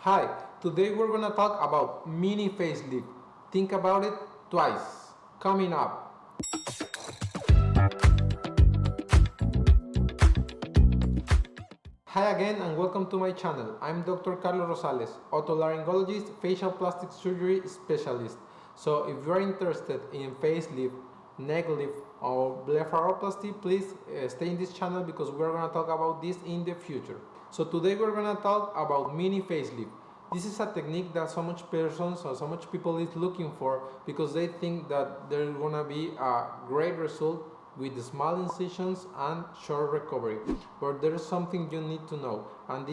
Hi, today we're gonna talk about mini facelift. Think about it twice. Coming up. Hi again and welcome to my channel. I'm Dr. Carlos Rosales, otolaryngologist, facial plastic surgery specialist. So if you're interested in facelift, neck lift or blepharoplasty, please stay in this channel because we're gonna talk about this in the future. So today we're gonna talk about mini facelift. This is a technique that so much persons or so much people is looking for because they think that there's gonna be a great result with small incisions and short recovery. But there is something you need to know, and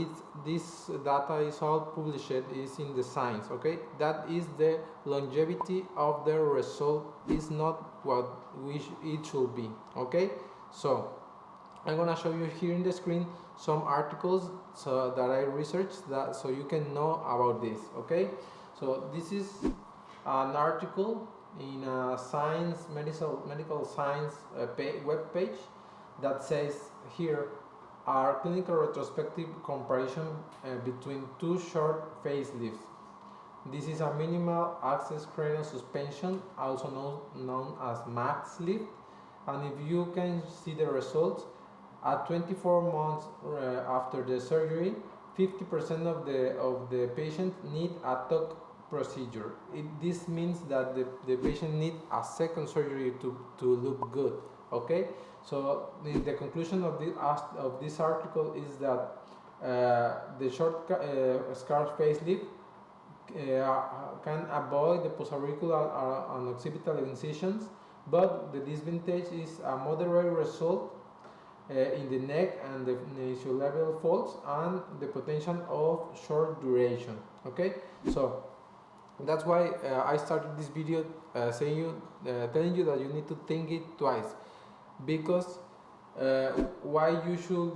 this data is all published is in the science. Okay, that is the longevity of the result is not what it should be. Okay, so I'm gonna show you here in the screen some articles that I researched so you can know about this. Okay, so this is an article in a medical science web page that says here our clinical retrospective comparison between two short facelifts. This is a minimal access cranial suspension, also known as max lift, and if you can see the results at 24 months after the surgery, 50% of the patients need a tuck procedure. This means that the patient needs a second surgery to look good. Okay, so the conclusion of this article is that the short scar facelift can avoid the postauricular and occipital incisions, but the disadvantage is a moderate result in the neck and the nasolabial folds and the potential of short duration. Okay, so that's why I started this video telling you that you need to think it twice, because why you should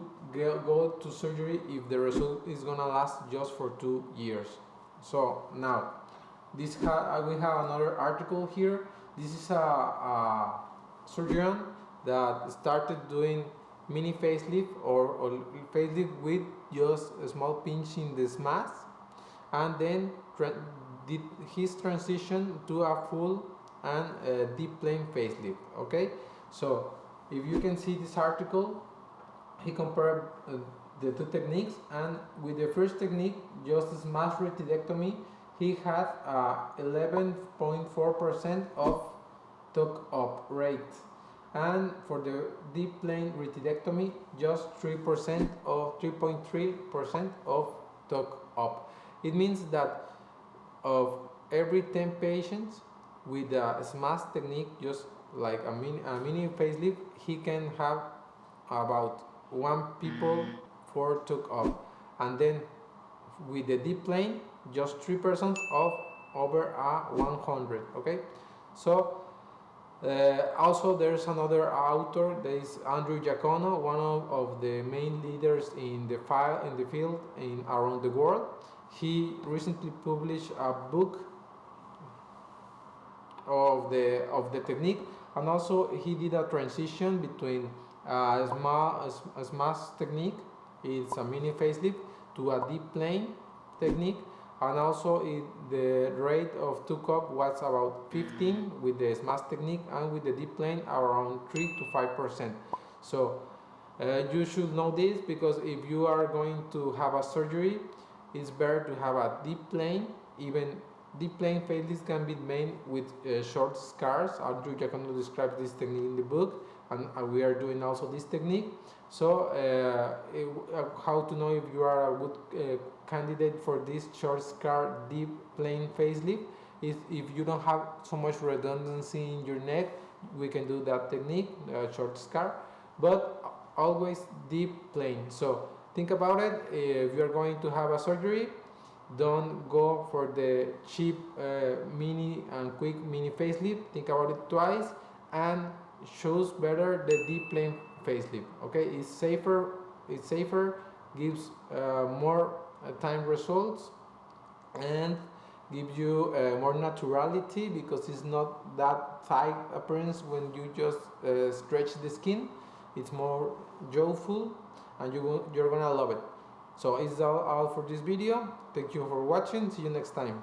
go to surgery if the result is gonna last just for 2 years. So now we have another article here. This is a surgeon that started doing mini facelift or facelift with just a small pinch in the SMAS, and then did his transition to a full and deep plane facelift. Okay, so if you can see this article, he compared the two techniques, and with the first technique, just SMAS retidectomy, he had 11.4% of tuck up rate, and for the deep plane retidectomy, just 3% or 3.3% of tuck up. It means that of every 10 patients with a SMAS technique, just like a mini facelift, he can have about 1 people for tuck up, and then with the deep plane, just 3% of over 100. Okay, so also there's another author, there is Andrew Giacono, one of the main leaders in the field around the world. He recently published a book of the technique, and also he did a transition between a SMAS technique, it's a mini facelift, to a deep plane technique, and also the rate of tuck up was about 15 with the SMAS technique, and with the deep plane around 3 to 5%. So you should know this, because if you are going to have a surgery, it's better to have a deep plane. Even deep plane facelifts can be made with short scars. Andrew Giacono describes this technique in the book, and we are doing also this technique. So how to know if you are a good candidate for this short scar deep plane facelift is if you don't have so much redundancy in your neck, we can do that technique, short scar, but always deep plane. So think about it. If you're going to have a surgery, don't go for the cheap mini and quick mini facelift. Think about it twice, and choose better the deep plane facelift. Okay, it's safer, gives more time results, and gives you more naturality, because it's not that tight appearance when you just stretch the skin. It's more joyful, and you're gonna love it. So it's all for this video. Thank you for watching. See you next time.